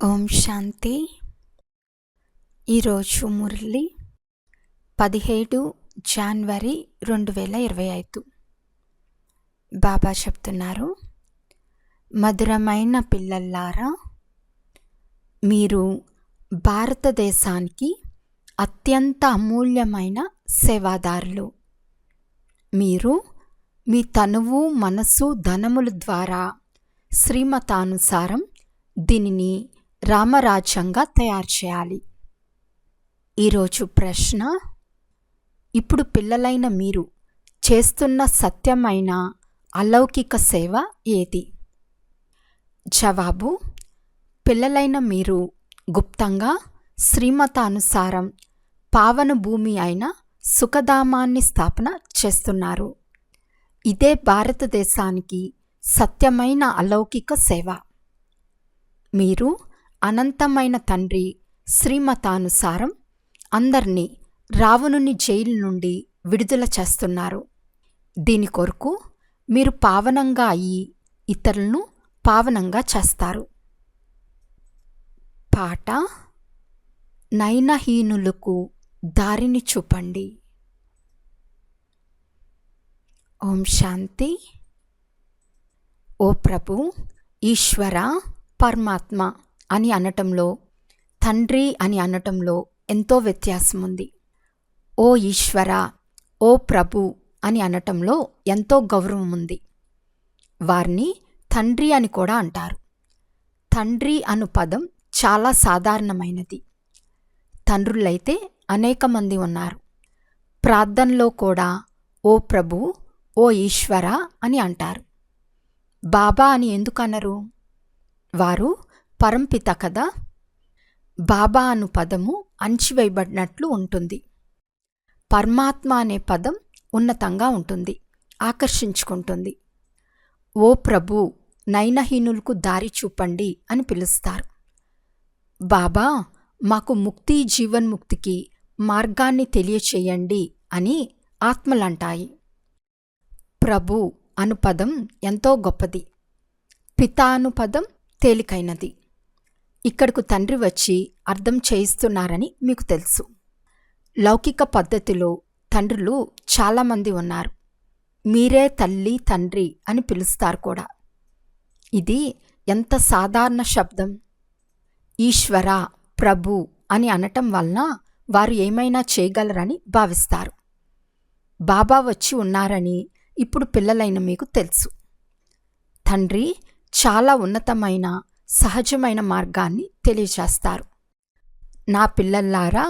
ఓం శాంతి. ఈరోజు మురళి 17 జనవరి 2025. బాబా చెప్తున్నారు, మధురమైన పిల్లల్లారా, మీరు భారతదేశానికి అత్యంత అమూల్యమైన సేవాదారులు. మీరు మీ తనువు, మనసు, ధనముల ద్వారా శ్రీమతానుసారం దీనిని రామరాజ్యంగా తయారు చేయాలి. ఈరోజు ప్రశ్న: ఇప్పుడు పిల్లలైన మీరు చేస్తున్న సత్యమైన అలౌకిక సేవ ఏది? జవాబు: పిల్లలైన మీరు గుప్తంగా శ్రీమతానుసారం పావన భూమి అయిన సుఖధామాన్ని స్థాపన చేస్తున్నారు. ఇదే భారతదేశానికి సత్యమైన అలౌకిక సేవ. మీరు అనంతమైన తండ్రి శ్రీమతానుసారం అందర్నీ రావణుని జైలు నుండి విడుదల చేస్తున్నారు. దీని కొరకు మీరు పావనంగా అయ్యి ఇతరులను పావనంగా చేస్తారు. పాట: నయనహీనులకు దారిని చూపండి. ఓం శాంతి. ఓ ప్రభు, ఈశ్వర, పరమాత్మ అని అనటంలో, తండ్రి అని అనటంలో ఎంతో వ్యత్యాసం ఉంది. ఓ ఈశ్వర, ఓ ప్రభు అని అనటంలో ఎంతో గౌరవం ఉంది. వారిని తండ్రి అని కూడా అంటారు. తండ్రి అను పదం చాలా సాధారణమైనది. తండ్రులైతే అనేక మంది ఉన్నారు. ప్రార్థనలో కూడా ఓ ప్రభు, ఓ ఈశ్వర అని అంటారు. బాబా అని ఎందుకు అనరు? వారు పరంపిత కదా. బాబా అను పదము అణచివేయబడినట్లు ఉంటుంది. పరమాత్మ అనే పదం ఉన్నతంగా ఉంటుంది, ఆకర్షించుకుంటుంది. ఓ ప్రభు, నయనహీనులకు దారి చూపండి అని పిలుస్తారు. బాబా, మాకు ముక్తి, జీవన్ముక్తికి మార్గాన్ని తెలియచేయండి అని ఆత్మలంటాయి. ప్రభు అను పదం ఎంతో గొప్పది. పిత అను పదం తేలికైనది. ఇక్కడకు తండ్రి వచ్చి అర్థం చేయిస్తున్నారని మీకు తెలుసు. లౌకిక పద్ధతిలో తండ్రులు చాలామంది ఉన్నారు. మీరే తల్లి, తండ్రి అని పిలుస్తారు కూడా. ఇది ఎంత సాధారణ శబ్దం! ఈశ్వర, ప్రభు అని అనటం వలన వారు ఏమైనా చేయగలరని భావిస్తారు. బాబా వచ్చి ఉన్నారని ఇప్పుడు పిల్లలైన మీకు తెలుసు. తండ్రి చాలా ఉన్నతమైన సహజమైన మార్గాన్ని తెలియచేస్తారు. నా పిల్లల్లారా,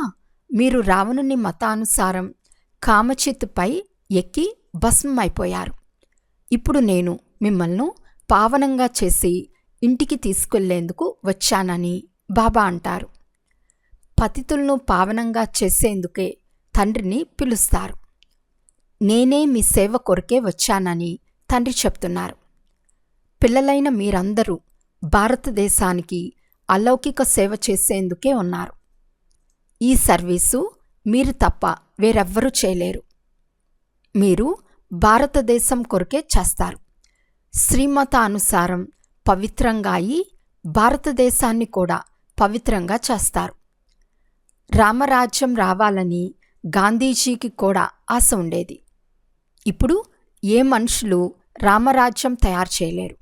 మీరు రావణుని మతానుసారం కామచిత్తుపై ఎక్కి భస్మమైపోయారు. ఇప్పుడు నేను మిమ్మల్ని పావనంగా చేసి ఇంటికి తీసుకెళ్లేందుకు వచ్చానని బాబా అంటారు. పతితులను పావనంగా చేసేందుకే తండ్రిని పిలుస్తారు. నేనే మీ సేవ కొరకే వచ్చానని తండ్రి చెప్తున్నారు. పిల్లలైన మీరందరూ భారతదేశానికి అలౌకిక సేవ చేసేందుకే ఉన్నారు. ఈ సర్వీసు మీరు తప్ప వేరెవ్వరూ చేయలేరు. మీరు భారతదేశం కొరకే చేస్తారు. శ్రీమతానుసారం పవిత్రంగా అయి భారతదేశాన్ని కూడా పవిత్రంగా చేస్తారు. రామరాజ్యం రావాలని గాంధీజీకి కూడా ఆశ ఉండేది. ఇప్పుడు ఏ మనుషులు రామరాజ్యం తయారు చేయలేరు.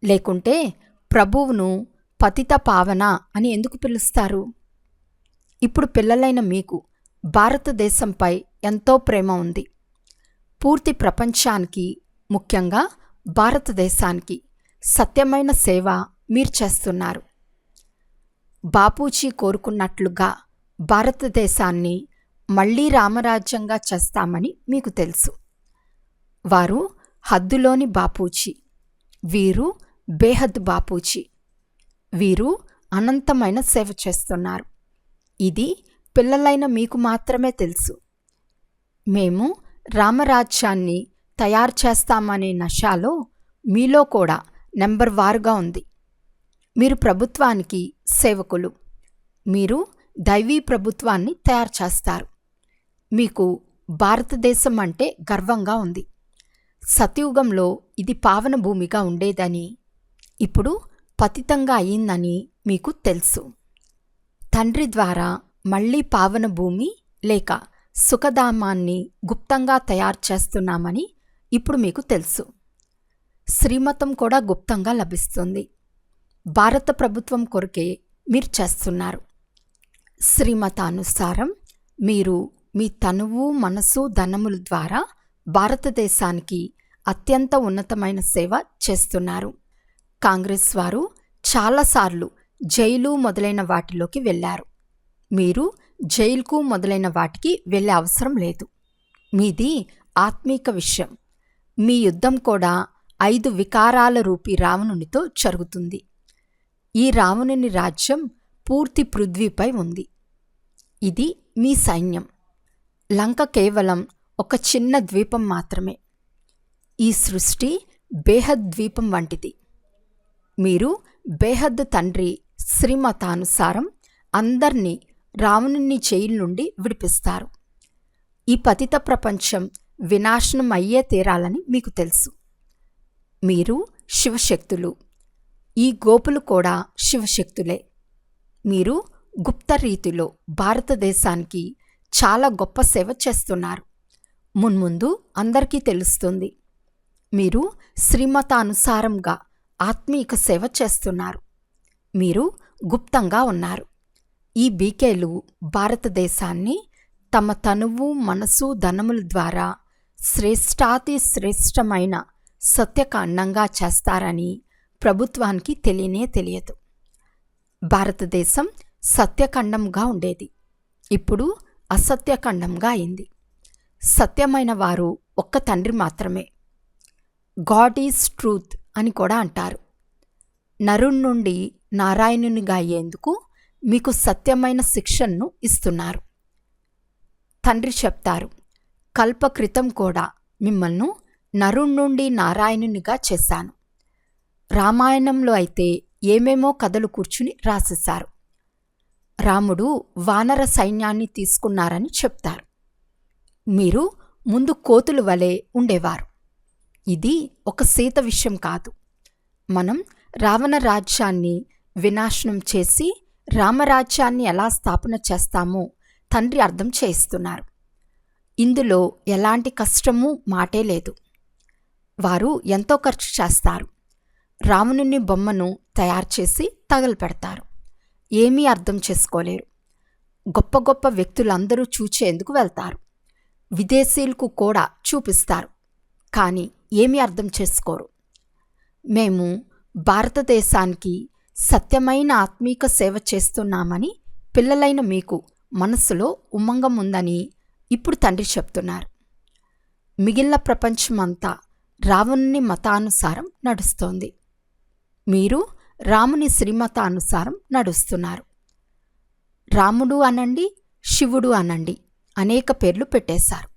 లేకుంటే ప్రభువును పతిత పావన అని ఎందుకు పిలుస్తారు? ఇప్పుడు పిల్లలైన మీకు భారతదేశంపై ఎంతో ప్రేమ ఉంది. పూర్తి ప్రపంచానికి, ముఖ్యంగా భారతదేశానికి సత్యమైన సేవ మీరు చేస్తున్నారు. బాపూజీ కోరుకున్నట్లుగా భారతదేశాన్ని మళ్లీ రామరాజ్యంగా చేస్తామని మీకు తెలుసు. వారు హద్దులోని బాపూజీ, వీరు బేహద్ బాపూజీ. వీరు అనంతమైన సేవ చేస్తున్నారు. ఇది పిల్లలైన మీకు మాత్రమే తెలుసు. మేము రామరాజ్యాన్ని తయారు చేస్తామనే నషాలో మీలో కూడా నెంబర్ వారుగా ఉంది. మీరు ప్రభుత్వానికి సేవకులు. మీరు దైవీ ప్రభుత్వాన్ని తయారు చేస్తారు. మీకు భారతదేశం అంటే గర్వంగా ఉంది. సత్యుగంలో ఇది పావన భూమిగా ఉండేదని, ఇప్పుడు పతితంగా అయిందని మీకు తెలుసు. తండ్రి ద్వారా మళ్ళీ పావన భూమి లేక సుఖధామాన్ని గుప్తంగా తయారు చేస్తున్నామని ఇప్పుడు మీకు తెలుసు. శ్రీమతం కూడా గుప్తంగా లభిస్తుంది. భారత ప్రభుత్వం కొరకే మీరు చేస్తున్నారు. శ్రీమతానుసారం మీరు మీ తనువు, మనసు, ధనముల ద్వారా భారతదేశానికి అత్యంత ఉన్నతమైన సేవ చేస్తున్నారు. కాంగ్రెస్ వారు చాలాసార్లు జైలు మొదలైన వాటిలోకి వెళ్ళారు. మీరు జైలుకు మొదలైన వాటికి వెళ్ళే అవసరం లేదు. మీది ఆత్మీక విషయం. మీ యుద్ధం కూడా 5 వికారాల రూపీ రావణునితో జరుగుతుంది. ఈ రావణుని రాజ్యం పూర్తి పృథ్వీపై ఉంది. ఇది మీ సైన్యం. లంక కేవలం ఒక చిన్న ద్వీపం మాత్రమే. ఈ సృష్టి బేహద్ ద్వీపం వంటిది. మీరు బేహద్ తండ్రి శ్రీమతానుసారం అందర్నీ రావణుని జైలు నుండి విడిపిస్తారు. ఈ పతిత ప్రపంచం వినాశనం అయ్యే తీరాలని మీకు తెలుసు. మీరు శివశక్తులు. ఈ గోపులు కూడా శివశక్తులే. మీరు గుప్త రీతిలో భారతదేశానికి చాలా గొప్ప సేవ చేస్తున్నారు. మున్ముందు అందరికీ తెలుస్తుంది. మీరు శ్రీమతానుసారంగా ఆత్మీక సేవ చేస్తున్నారు. మీరు గుప్తంగా ఉన్నారు. ఈ బీకేలు భారతదేశాన్ని తమ తనువు, మనసు, ధనముల ద్వారా శ్రేష్టాతి శ్రేష్టమైన సత్యకాండంగా చేస్తారని ప్రభుత్వానికి తెలియనే తెలియదు. భారతదేశం సత్యఖండంగా ఉండేది. ఇప్పుడు అసత్యఖండంగా అయింది. సత్యమైన వారు ఒక్క తండ్రి మాత్రమే. గాడ్ ఈజ్ ట్రూత్ అని కూడా అంటారు. నరుని నుండి నారాయణునిగా అయ్యేందుకు మీకు సత్యమైన శిక్షణను ఇస్తున్నారు. తండ్రి చెప్తారు, కల్పకృతం కూడా మిమ్మల్ని నరుని నుండి నారాయణునిగా చేశాను. రామాయణంలో అయితే ఏమేమో కథలు కూర్చుని రాసేశారు. రాముడు వానర సైన్యాన్ని తీసుకున్నారని చెప్తారు. మీరు ముందు కోతుల వలె ఉండేవారు. ఇది ఒక సీత విషయం కాదు. మనం రావణ రాజ్యాన్ని వినాశనం చేసి రామరాజ్యాన్ని ఎలా స్థాపన చేస్తామో తండ్రి అర్థం చేయిస్తున్నారు. ఇందులో ఎలాంటి కష్టమూ మాటే లేదు. వారు ఎంతో ఖర్చు చేస్తారు. రావణుని బొమ్మను తయారు చేసి తగలపెడతారు. ఏమీ అర్థం చేసుకోలేరు. గొప్ప గొప్ప వ్యక్తులందరూ చూచేందుకు వెళ్తారు. విదేశీయులకు కూడా చూపిస్తారు. కానీ ఏమీ అర్థం చేసుకోరు. మేము భారతదేశానికి సత్యమైన ఆత్మీక సేవ చేస్తున్నామని పిల్లలైన మీకు మనస్సులో ఉమంగం ఉందని ఇప్పుడు తండ్రి చెప్తున్నారు. మిగిలిన ప్రపంచమంతా రావణుని మతానుసారం నడుస్తోంది. మీరు రాముని శ్రీమతానుసారం నడుస్తున్నారు. రాముడు అనండి, శివుడు అనండి, అనేక పేర్లు పెట్టేశారు.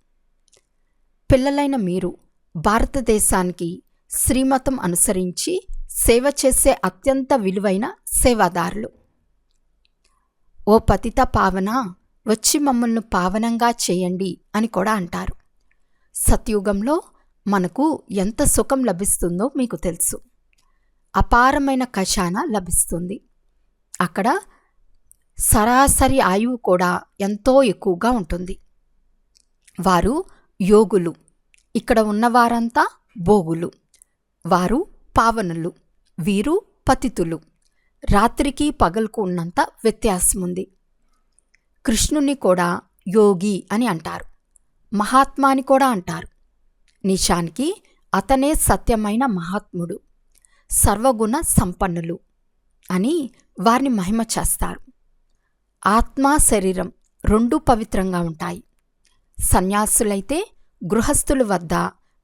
పిల్లలైన మీరు భారతదేశానికి శ్రీమతం అనుసరించి సేవ చేసే అత్యంత విలువైన సేవాదారులు. ఓ పతిత పావన, వచ్చి మమ్మల్ని పావనంగా చేయండి అని కూడా అంటారు. సత్యుగంలో మనకు ఎంత సుఖం లభిస్తుందో మీకు తెలుసు. అపారమైన ఖజానా లభిస్తుంది. అక్కడ సరాసరి ఆయువు కూడా ఎంతో ఎక్కువగా ఉంటుంది. వారు యోగులు. ఇక్కడ ఉన్నవారంతా భోగులు. వారు పావనులు, వీరు పతితులు. రాత్రికి పగలుకు ఉన్నంత వ్యత్యాసముంది. కృష్ణుని కూడా యోగి అని అంటారు. మహాత్మాని కూడా అంటారు. నిజానికి అతనే సత్యమైన మహాత్ముడు, సర్వగుణ సంపన్నులు అని వారిని మహిమ చేస్తారు. ఆత్మ, శరీరం రెండూ పవిత్రంగా ఉంటాయి. సన్యాసులైతే గృహస్థుల వద్ద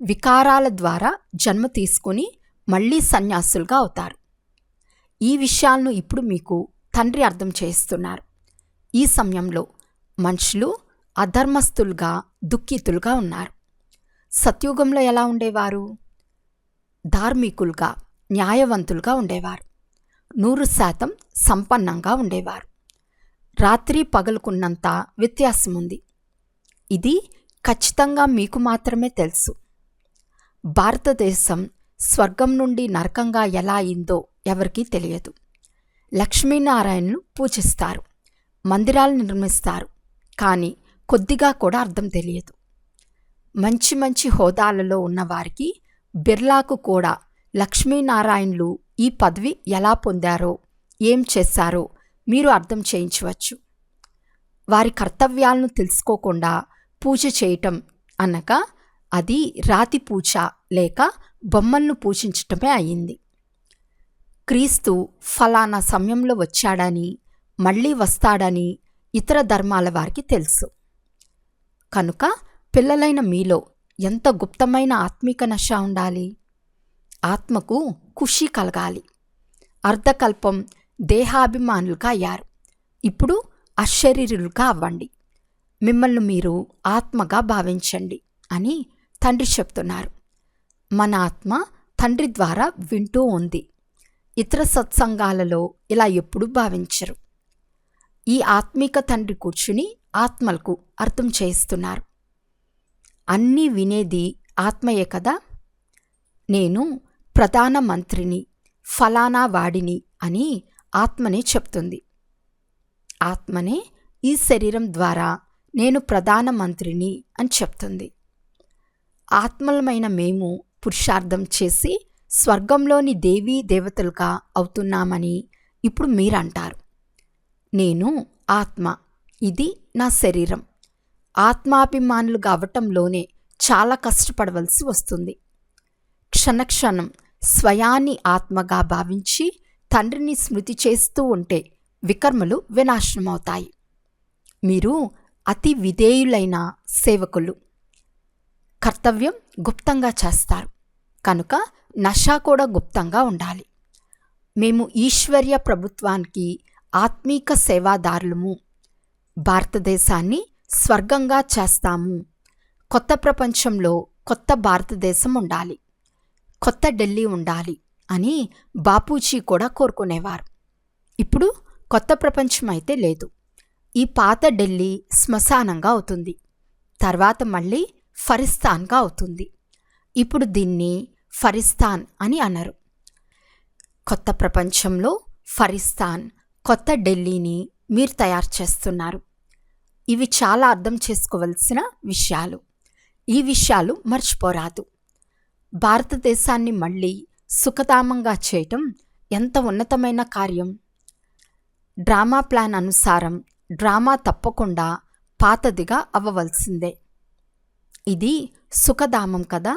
వికారాల ద్వారా జన్మ తీసుకుని మళ్లీ సన్యాసులుగా అవుతారు. ఈ విషయాలను ఇప్పుడు మీకు తండ్రి అర్థం చేస్తున్నారు. ఈ సమయంలో మనుషులు అధర్మస్థులుగా, దుఃఖితులుగా ఉన్నారు. సత్యుగంలో ఎలా ఉండేవారు? ధార్మికులుగా, న్యాయవంతులుగా ఉండేవారు. 100% సంపన్నంగా ఉండేవారు. రాత్రి పగలుకున్నంత వ్యత్యాసముంది. ఇది ఖచ్చితంగా మీకు మాత్రమే తెలుసు. భారతదేశం స్వర్గం నుండి నరకంగా ఎలా అయిందో ఎవరికీ తెలియదు. లక్ష్మీనారాయణను పూజిస్తారు, మందిరాలు నిర్మిస్తారు, కానీ కొద్దిగా కూడా అర్థం తెలియదు. మంచి మంచి హోదాలలో ఉన్నవారికి, బిర్లాకు కూడా లక్ష్మీనారాయణులు ఈ పదవి ఎలా పొందారో, ఏం చేశారో మీరు అర్థం చేయించవచ్చు. వారి కర్తవ్యాలను తెలుసుకోకుండా పూజ చేయటం అనగా అది రాతి పూజ లేక బొమ్మలను పూజించటమే అయింది. క్రీస్తు ఫలానా సమయంలో వచ్చాడని, మళ్ళీ వస్తాడని ఇతర ధర్మాల వారికి తెలుసు. కనుక పిల్లలైన మీలో ఎంత గుప్తమైన ఆత్మిక నశ ఉండాలి. ఆత్మకు ఖుషి కలగాలి. అర్ధకల్పం దేహాభిమానులుగా అయ్యారు, ఇప్పుడు అశరీరులుగా అవ్వండి. మిమ్మల్ని మీరు ఆత్మగా భావించండి అని తండ్రి చెప్తున్నారు. మన ఆత్మ తండ్రి ద్వారా వింటూ ఉంది. ఇతర సత్సంగాలలో ఇలా ఎప్పుడూ భావించరు. ఈ ఆత్మిక తండ్రి కూర్చుని ఆత్మలకు అర్థం చేయిస్తున్నారు. అన్నీ వినేది ఆత్మయే కదా. నేను ప్రధానమంత్రిని, ఫలానా వాడిని అని ఆత్మనే చెప్తుంది. ఆత్మనే ఈ శరీరం ద్వారా నేను ప్రధానమంత్రిని అని చెప్తుంది. ఆత్మలమైన మేము పురుషార్థం చేసి స్వర్గంలోని దేవీ దేవతలుగా అవుతున్నామని ఇప్పుడు మీరంటారు. నేను ఆత్మ, ఇది నా శరీరం. ఆత్మాభిమానులుగా అవటంలోనే చాలా కష్టపడవలసి వస్తుంది. క్షణక్షణం స్వయాన్ని ఆత్మగా భావించి తండ్రిని స్మృతి చేస్తూ ఉంటే వికర్మలు వినాశనమవుతాయి. మీరు అతి విధేయులైన సేవకులు. కర్తవ్యం గుప్తంగా చేస్తారు, కనుక నశ కూడా గుప్తంగా ఉండాలి. మేము ఈశ్వర్య ప్రభుత్వానికి ఆత్మీక సేవాదారులము. భారతదేశాన్ని స్వర్గంగా చేస్తాము. కొత్త ప్రపంచంలో కొత్త భారతదేశం ఉండాలి, కొత్త ఢిల్లీ ఉండాలి అని బాపూజీ కూడా కోరుకునేవారు. ఇప్పుడు కొత్త ప్రపంచం అయితే లేదు. ఈ పాత ఢిల్లీ శ్మశానంగా అవుతుంది, తర్వాత మళ్ళీ ఫరిస్తాన్గా అవుతుంది. ఇప్పుడు దీన్ని ఫరిస్తాన్ అని అనరు. కొత్త ప్రపంచంలో ఫరిస్తాన్, కొత్త ఢిల్లీని మీరు తయారు చేస్తున్నారు. ఇవి చాలా అర్థం చేసుకోవలసిన విషయాలు. ఈ విషయాలు మర్చిపోరాదు. భారతదేశాన్ని మళ్ళీ సుఖధామంగా చేయటం ఎంత ఉన్నతమైన కార్యం. డ్రామా ప్లాన్ అనుసారం డ్రామా తప్పకుండా పాతదిగా అవ్వవలసిందే. ఇది సుఖధామం కదా.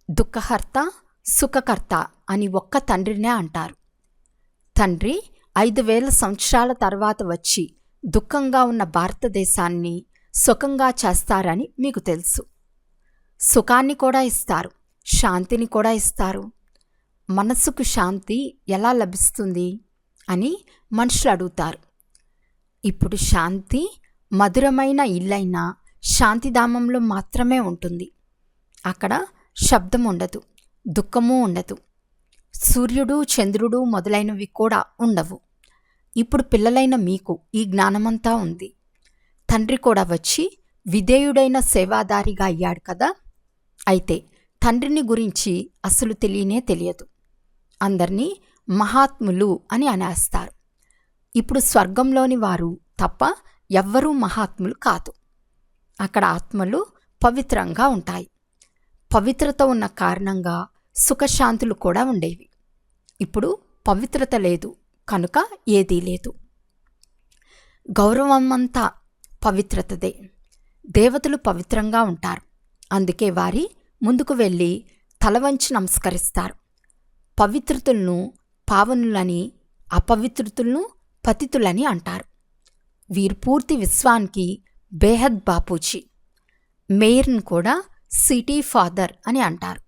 దుఃఖహర్త, సుఖకర్త అని ఒక్క తండ్రినే అంటారు. తండ్రి 5000 సంవత్సరాల తర్వాత వచ్చి దుఃఖంగా ఉన్న భారతదేశాన్ని సుఖంగా చేస్తారని మీకు తెలుసు. సుఖాన్ని కూడా ఇస్తారు, శాంతిని కూడా ఇస్తారు. మనస్సుకు శాంతి ఎలా లభిస్తుంది అని మనుషులు అడుగుతారు. ఇప్పుడు శాంతి మధురమైన ఇల్లైన శాంతిధామంలో మాత్రమే ఉంటుంది. అక్కడ శబ్దం ఉండదు, దుఃఖము ఉండదు, సూర్యుడు చంద్రుడు మొదలైనవి కూడా ఉండవు. ఇప్పుడు పిల్లలైన మీకు ఈ జ్ఞానమంతా ఉంది. తండ్రి కూడా వచ్చి విధేయుడైన సేవాదారిగా అయ్యాడు కదా. అయితే తండ్రిని గురించి అసలు తెలియనే తెలియదు. అందర్నీ మహాత్ములు అని అనేస్తారు. ఇప్పుడు స్వర్గంలోని వారు తప్ప ఎవ్వరూ మహాత్ములు కాదు. అక్కడ ఆత్మలు పవిత్రంగా ఉంటాయి. పవిత్రత ఉన్న కారణంగా సుఖశాంతులు కూడా ఉండేవి. ఇప్పుడు పవిత్రత లేదు కనుక ఏదీ లేదు. గౌరవమంతా పవిత్రతదే. దేవతలు పవిత్రంగా ఉంటారు, అందుకే వారి ముందుకు వెళ్ళి తలవంచి నమస్కరిస్తారు. పవిత్రతులను పావనులని, అపవిత్రతులను పతితులని అంటారు. వీరు పూర్తి విశ్వానికి బేహద్ బాపూజీ. మేయర్ను కూడా సిటీ ఫాదర్ అని అంటారు.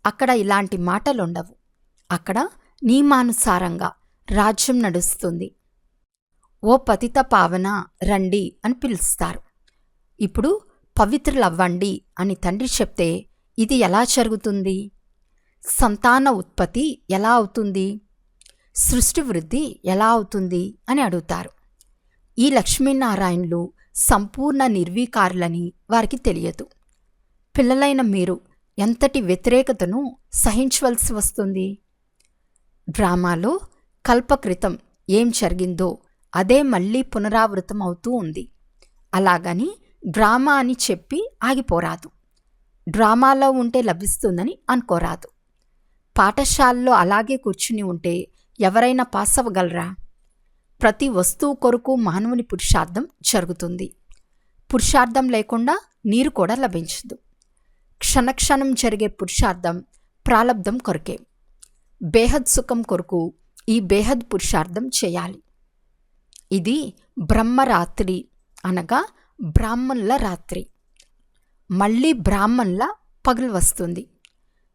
అక్కడ ఇలాంటి మాటలుండవు. అక్కడ నియమానుసారంగా రాజ్యం నడుస్తుంది. ఓ పతిత పావన రండి అని పిలుస్తారు. ఇప్పుడు పవిత్రులవ్వండి అని తండ్రి చెప్తే ఇది ఎలా జరుగుతుంది? సంతాన ఉత్పత్తి ఎలా అవుతుంది? సృష్టి వృద్ధి ఎలా అవుతుంది అని అడుగుతారు. ఈ లక్ష్మీనారాయణులు సంపూర్ణ నిర్వీకారులని వారికి తెలియదు. పిల్లలైన మీరు ఎంతటి వ్యతిరేకతను సహించవలసి వస్తుంది? డ్రామాలో కల్పకృతం ఏం జరిగిందో అదే మళ్ళీ పునరావృతం అవుతూ ఉంది. అలాగని డ్రామా అని చెప్పి ఆగిపోరాదు. డ్రామాలో ఉంటే లభిస్తుందని అనుకోరాదు. పాఠశాలలో అలాగే కూర్చుని ఉంటే ఎవరైనా పాస్ అవ్వగలరా? ప్రతి వస్తువు కొరకు మానవుని పురుషార్థం జరుగుతుంది. పురుషార్థం లేకుండా నీరు కూడా లభించదు. క్షణక్షణం జరిగే పురుషార్థం ప్రాలబ్ధం కొరకే. బేహద్ సుఖం కొరకు ఈ బేహద్ పురుషార్థం చేయాలి. ఇది బ్రహ్మరాత్రి అనగా బ్రాహ్మణుల రాత్రి. మళ్ళీ బ్రాహ్మణుల పగలు వస్తుంది.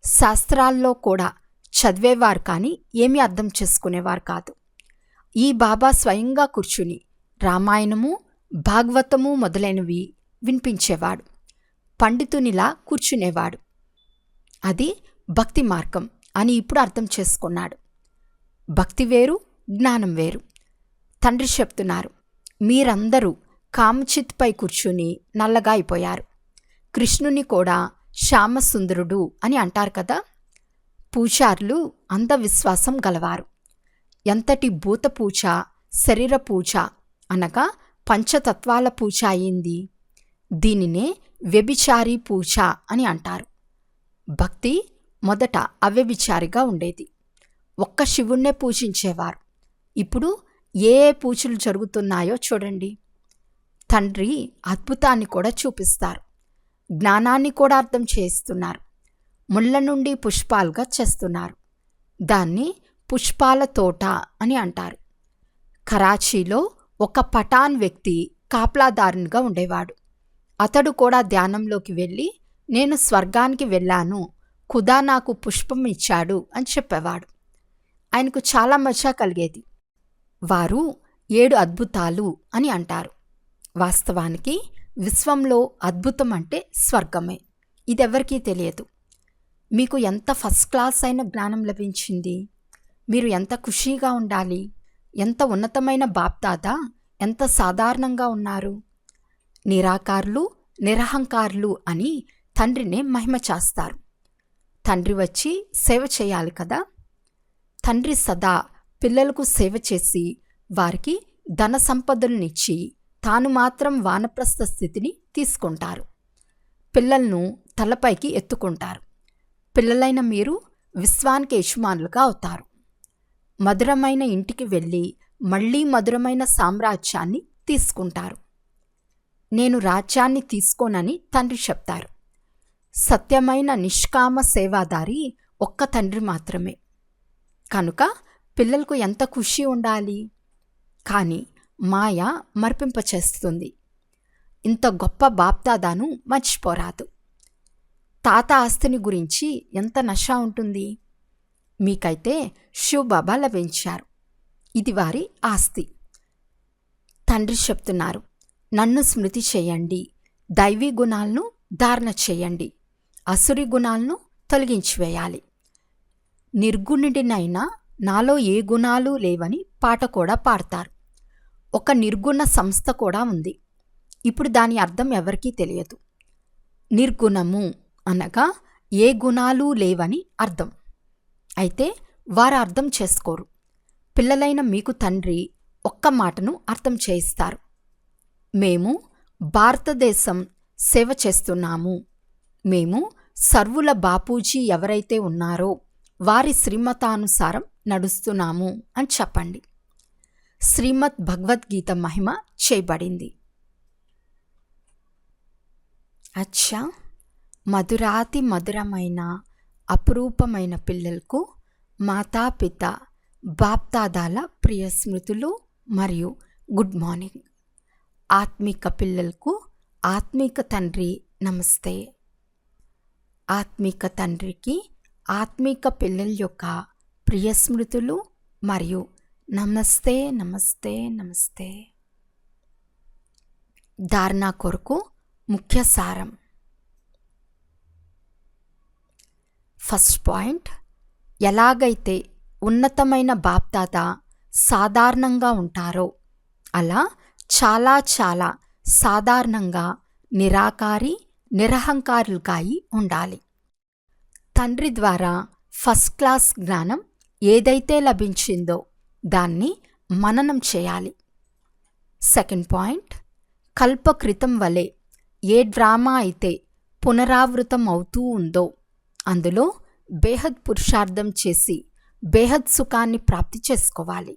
శాస్త్రాల్లో కూడా చదివేవారు కానీ ఏమీ అర్థం చేసుకునేవారు కాదు. ఈ బాబా స్వయంగా కూర్చుని రామాయణము, భాగవతము మొదలైనవి వినిపించేవాడు. పండితునిలా కూర్చునేవాడు. అది భక్తి మార్గం అని ఇప్పుడు అర్థం చేసుకున్నాడు. భక్తి వేరు, జ్ఞానం వేరు. తండ్రి చెప్తున్నారు, మీరందరూ కామచిత్పై కూర్చుని నల్లగా అయిపోయారు. కృష్ణుని కూడా శ్యామసుందరుడు అని అంటారు కదా. పూజారులు అంధవిశ్వాసం గలవారు. ఎంతటి భూత పూజ, శరీర పూజ అనగా పంచతత్వాల పూజ అయింది. దీనినే వ్యభిచారి పూజ అని అంటారు. భక్తి మొదట అవ్యభిచారిగా ఉండేది. ఒక్క శివుణ్ణే పూజించేవారు. ఇప్పుడు ఏ పూజలు జరుగుతున్నాయో చూడండి. తండ్రి అద్భుతాన్ని కూడా చూపిస్తారు. జ్ఞానాన్ని కూడా అర్థం చేయిస్తున్నారు. ముళ్ళ నుండి పుష్పాలుగా చేస్తున్నారు. దాన్ని పుష్పాల తోట అని అంటారు. కరాచీలో ఒక పఠాన్ వ్యక్తి కాపలాదారునిగా ఉండేవాడు. అతడు కూడా ధ్యానంలోకి వెళ్ళి, నేను స్వర్గానికి వెళ్ళాను, ఖుదా నాకు పుష్పం ఇచ్చాడు అని చెప్పేవాడు. ఆయనకు చాలా మజా కలిగేది. వారు 7 అద్భుతాలు అని అంటారు. వాస్తవానికి విశ్వంలో అద్భుతం అంటే స్వర్గమే. ఇదెవరికీ తెలియదు. మీకు ఎంత ఫస్ట్ క్లాస్ అయిన జ్ఞానం లభించింది. మీరు ఎంత ఖుషీగా ఉండాలి. ఎంత ఉన్నతమైన బాప్దాదా, ఎంత సాధారణంగా ఉన్నారు. నిరాకారులు, నిరహంకారులు అని తండ్రినే మహిమ చేస్తారు. తండ్రి వచ్చి సేవ చేయాలి కదా. తండ్రి సదా పిల్లలకు సేవ చేసి వారికి ధన సంపదలనిచ్చి తాను మాత్రం వానప్రస్థ స్థితిని తీసుకుంటారు. పిల్లలను తలపైకి ఎత్తుకుంటారు. పిల్లలైన మీరు విశ్వానికి యజమానులుగా అవుతారు. మధురమైన ఇంటికి వెళ్ళి మళ్ళీ మధురమైన సామ్రాజ్యాన్ని తీసుకుంటారు. నేను రాజ్యాన్ని తీసుకోనని తండ్రి చెప్తారు. సత్యమైన నిష్కామ సేవాదారి ఒక్క తండ్రి మాత్రమే. కనుక పిల్లలకు ఎంత ఖుషి ఉండాలి. కానీ మాయ మర్పింపచేస్తుంది. ఇంత గొప్ప బాప్దాదాను మర్చిపోరాదు. తాత ఆస్తిని గురించి ఎంత నష ఉంటుంది. మీకైతే శివబాబా లభించారు. ఇది వారి ఆస్తి. తండ్రి చెప్తున్నారు, నన్ను స్మృతి చేయండి, దైవీ గుణాలను ధారణ చేయండి, అసురి గుణాలను తొలగించివేయాలి. నిర్గుణుడినైనా నాలో ఏ గుణాలు లేవని పాట కూడా పాడతారు. ఒక నిర్గుణ సంస్థ కూడా ఉంది. ఇప్పుడు దాని అర్థం ఎవరికీ తెలియదు. నిర్గుణము అనగా ఏ గుణాలు లేవని అర్థం. అయితే వారు అర్థం చేసుకోరు. పిల్లలైన మీకు తండ్రి ఒక్క మాటను అర్థం చేయిస్తారు. మేము భారతదేశం సేవ చేస్తున్నాము. మేము సర్వుల బాపూజీ ఎవరైతే ఉన్నారో వారి శ్రీమతానుసారం నడుస్తున్నాము అని చెప్పండి. శ్రీమద్ భగవద్గీత మహిమ చేయబడింది. అచ్చా, మధురాతి మధురమైన అపురూపమైన పిల్లలకు మాతాపిత బాప్దాదాల ప్రియ స్మృతులు మరియు గుడ్ మార్నింగ్. ఆత్మిక పిల్లలకు ఆత్మిక తండ్రి నమస్తే. ఆత్మిక తండ్రికి ఆత్మిక పిల్లల యొక్క ప్రియ స్మృతులు మరియు నమస్తే నమస్తే నమస్తే. ధారణ కొరకు ముఖ్య సారం. ఫస్ట్ పాయింట్, ఎలాగైతే ఉన్నతమైన బాప్దాదా సాధారణంగా ఉంటారో అలా చాలా చాలా సాధారణంగా నిరాకారి నిరహంకారులుగా ఉండాలి. తండ్రి ద్వారా ఫస్ట్ క్లాస్ జ్ఞానం ఏదైతే లభించిందో దాన్ని మననం చేయాలి. సెకండ్ పాయింట్, కల్పకృతం వలె ఏ డ్రామా అయితే పునరావృతం అవుతూ ఉందో అందులో బేహద్ పురుషార్థం చేసి బేహద్ సుఖాన్ని ప్రాప్తి చేసుకోవాలి.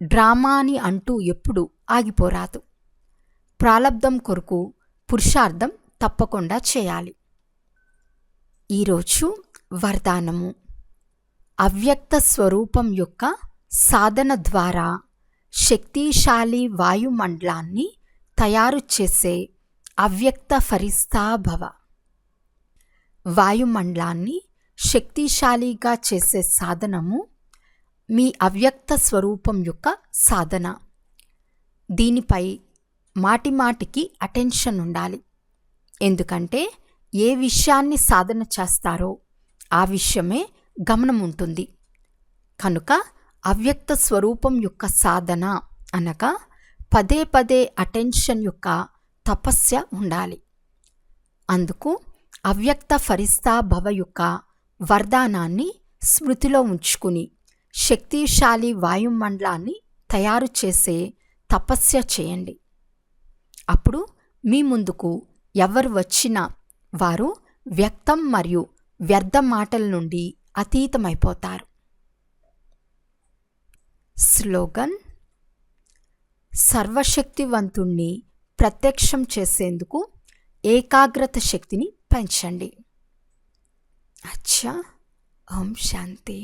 డ్రామా అని అంటూ ఎప్పుడు ఆగిపోరాదు. ప్రాలబ్ధం కొరకు పురుషార్థం తప్పకుండా చేయాలి. ఈరోజు వరదానము: అవ్యక్త స్వరూపం యొక్క సాధన ద్వారా శక్తిశాలి వాయుమండలాన్ని తయారు చేసే అవ్యక్త ఫరిస్తా భవ. వాయుమండలాన్ని శక్తిశాలిగా చేసే సాధనము మీ అవ్యక్త స్వరూపం యొక్క సాధన. దీనిపై మాటిమాటికి అటెన్షన్ ఉండాలి. ఎందుకంటే ఏ విషయాన్ని సాధన చేస్తారో ఆ విషయమే గమనం ఉంటుంది. కనుక అవ్యక్త స్వరూపం యొక్క సాధన అనగా పదే పదే అటెన్షన్ యొక్క తపస్య ఉండాలి. అందుకు అవ్యక్త ఫరిస్తా భవ యొక్క వరదానాన్ని స్మృతిలో ఉంచుకుని శక్తిశాలి వాయుమండలాన్ని తయారు చేసే తపస్య చేయండి. అప్పుడు మీ ముందుకు ఎవరు వచ్చినా వారు వ్యక్తం మరియు వ్యర్థ మాటల నుండి అతీతమైపోతారు. స్లోగన్: సర్వశక్తివంతుణ్ణి ప్రత్యక్షం చేసేందుకు ఏకాగ్రత శక్తిని పెంచండి. అచ్చా. ఓం శాంతి.